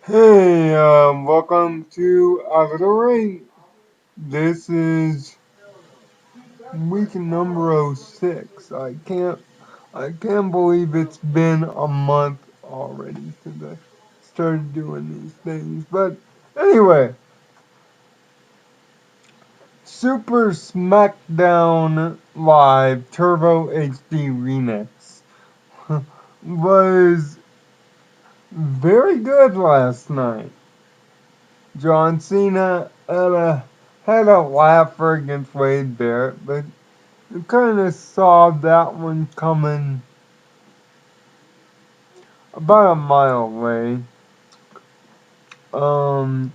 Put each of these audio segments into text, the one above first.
Hey, welcome to Out of the Ring. This is week number 6. I can't believe it's been a month already since I started doing these things. But anyway, Super Smackdown Live Turbo HD Remix was very good last night. John Cena had a laugher against Wade Barrett, but you kind of saw that one coming about a mile away. Um,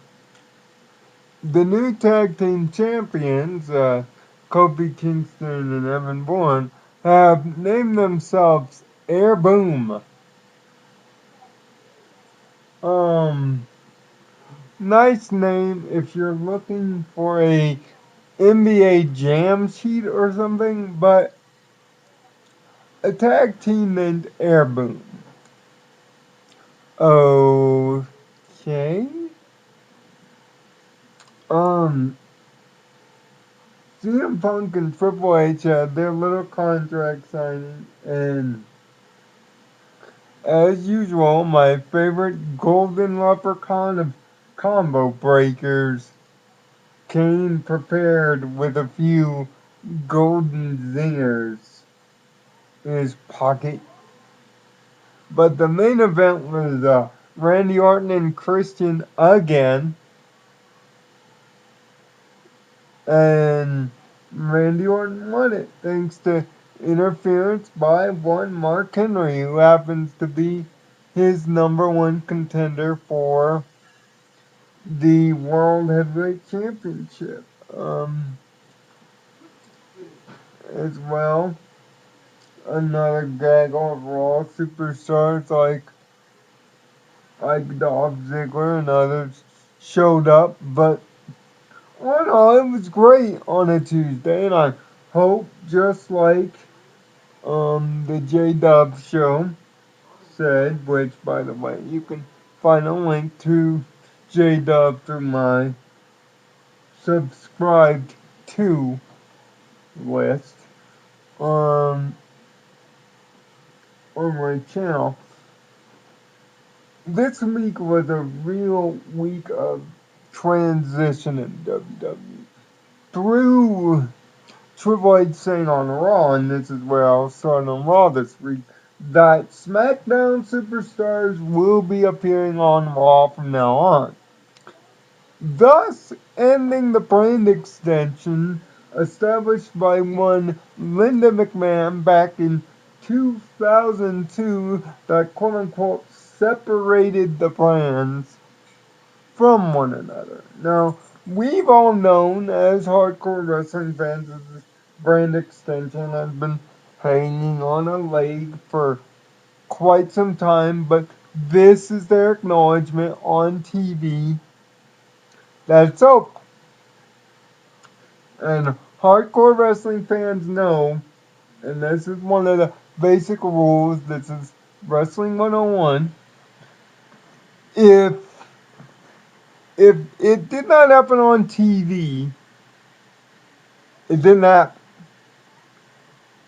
the new tag team champions, Kofi Kingston and Evan Bourne, have named themselves Air Boom. Um, Nice name if you're looking for a NBA Jam sheet or something, but a tag team named Air Boom. Okay. Um, CM Punk and Triple H had their little contract signing, and as usual, my favorite golden leprechaun of combo breakers came prepared with a few golden zingers in his pocket. But the main event was Randy Orton and Christian again. And Randy Orton won it thanks to interference by one Mark Henry, who happens to be his number one contender for the World Heavyweight Championship. As well, another gaggle of Raw superstars like Dolph Ziggler and others showed up, but all in all, it was great on a Tuesday, and I hope just like the J-Dub show said, which, by the way, you can find a link to J-Dub through my subscribed to list um, on my channel. This week was a real week of transition in WWE. Through Triple H saying on Raw, and this is where I'll start on Raw this week, that SmackDown superstars will be appearing on Raw from now on, thus ending the brand extension established by one Linda McMahon back in 2002 that quote-unquote separated the brands from one another. Now, we've all known as hardcore wrestling fans that this brand extension has been hanging on a leg for quite some time, but this is their acknowledgement on TV that it's over. And hardcore wrestling fans know, and this is one of the basic rules, this is Wrestling 101, if if it did not happen on TV, it did not.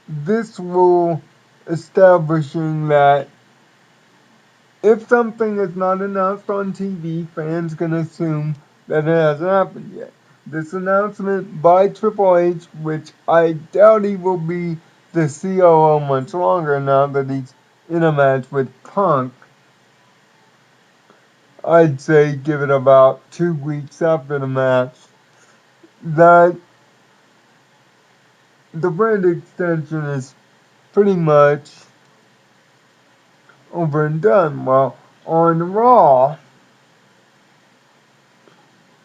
This rule establishing that if something is not announced on TV, fans can assume that it hasn't happened yet. This announcement by Triple H, which I doubt he will be the COO much longer now that he's in a match with Punk, I'd say give it about 2 weeks after the match, that the brand extension is pretty much over and done. Well, on Raw,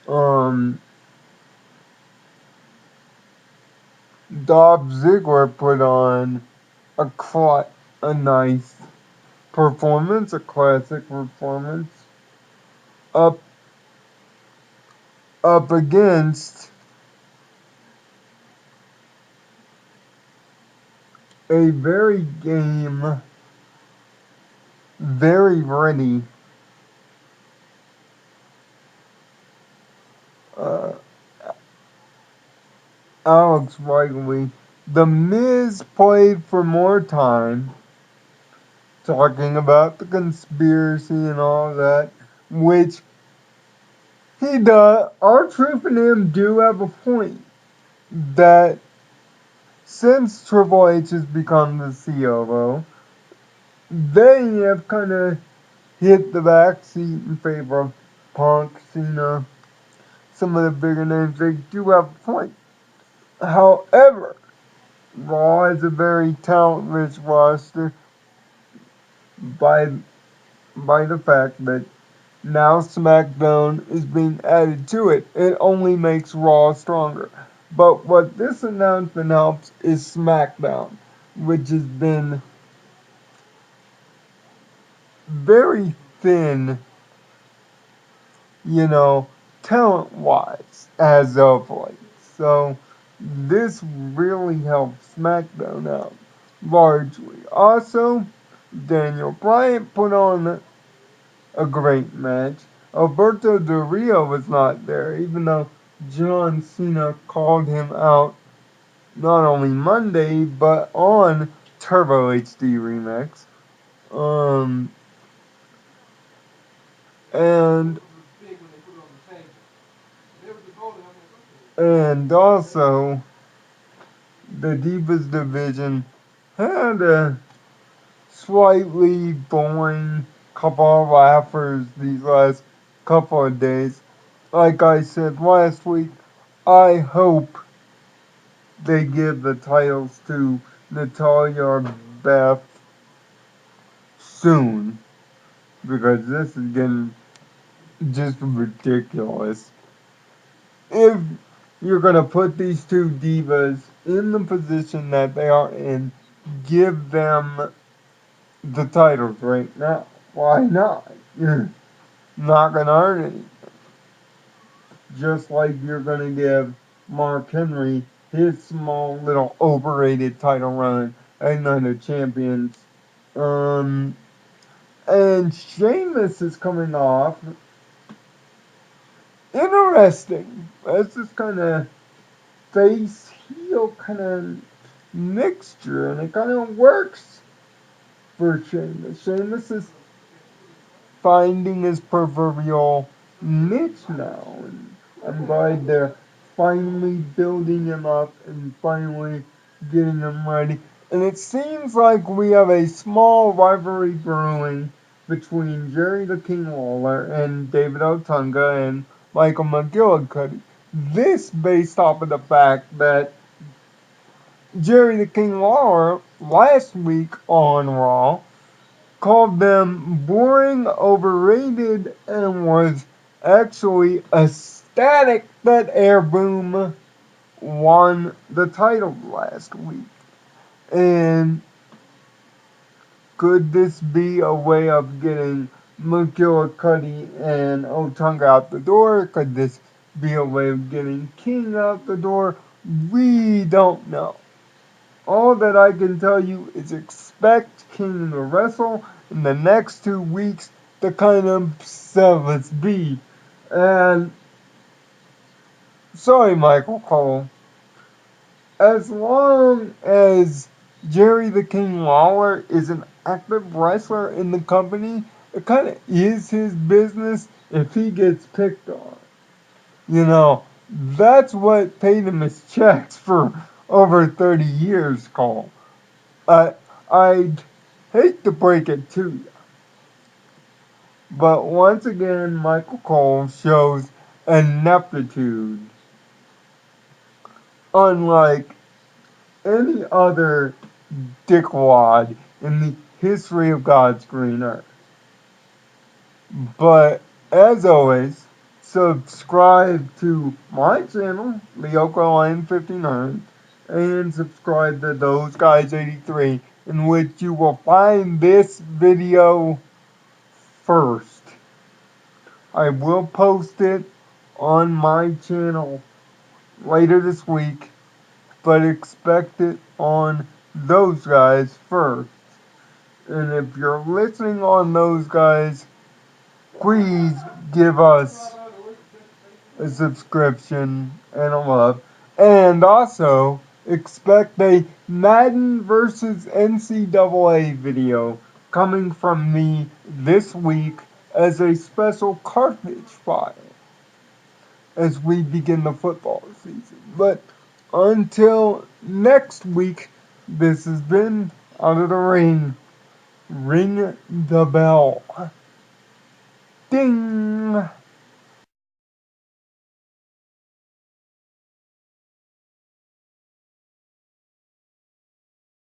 um, Dolph Ziggler put on a nice performance, a classic performance, up up against a very game, very ready Alex Wrigley. The Miz played for more time, talking about the conspiracy and all that, which he does. R-Truth and him do have a point that since Triple H has become the COO, they have kind of hit the back seat in favor of Punk, Cena, some of the bigger names. They do have a point. However, Raw is a very talent-rich roster by the fact that now SmackDown is being added to it. It only makes Raw stronger. But what this announcement helps is SmackDown, which has been very thin, you know, talent-wise as of late. So this really helps SmackDown out largely. Also, Daniel Bryan put on a great match. Alberto Del Rio was not there, even though John Cena called him out not only Monday, but on Turbo HD Remix. Um, and also the Divas division had a slightly boring couple of laughers these last couple of days. Like I said last week, I hope they give the titles to Natalia or Beth soon, because this is getting just ridiculous. If you're gonna put these two divas in the position that they are in, give them the titles right now. Why not? You're not gonna earn any. Just like you're gonna give Mark Henry his small little overrated title run at Night of Champions. And Sheamus is coming off. Interesting. It's this kind of face heel kind of mixture, and it kind of works for Sheamus. Sheamus is finding his proverbial niche now, and I'm glad they're finally building him up and finally getting him ready. And it seems like we have a small rivalry brewing between Jerry the King Lawler and David Otunga and Michael McGillicuddy. This based off of the fact that Jerry the King Lawler last week on Raw called them boring, overrated, and was actually ecstatic that Air Boom won the title last week. And could this be a way of getting McGillicuddy and Otunga out the door? Could this be a way of getting King out the door? We don't know. All that I can tell you is expect King to wrestle in the next 2 weeks to kind of settle its beef. And sorry, Michael Cole. As long as Jerry the King Lawler is an active wrestler in the company, it kind of is his business if he gets picked on. You know, that's what paid him his checks for over 30 years, Cole. I'd hate to break it to you, but once again, Michael Cole shows ineptitude unlike any other dickwad in the history of God's green earth. But as always, subscribe to my channel, Leoka Line 59, and subscribe to Those Guys 83, in which you will find this video first. I will post it on my channel later this week, but expect it on Those Guys first. And if you're listening on Those Guys, please give us a subscription and a love. And also, expect a Madden versus NCAA video coming from me this week as a special cartridge file as we begin the football season. But until next week, this has been Out of the Ring. Ring the bell. Ding!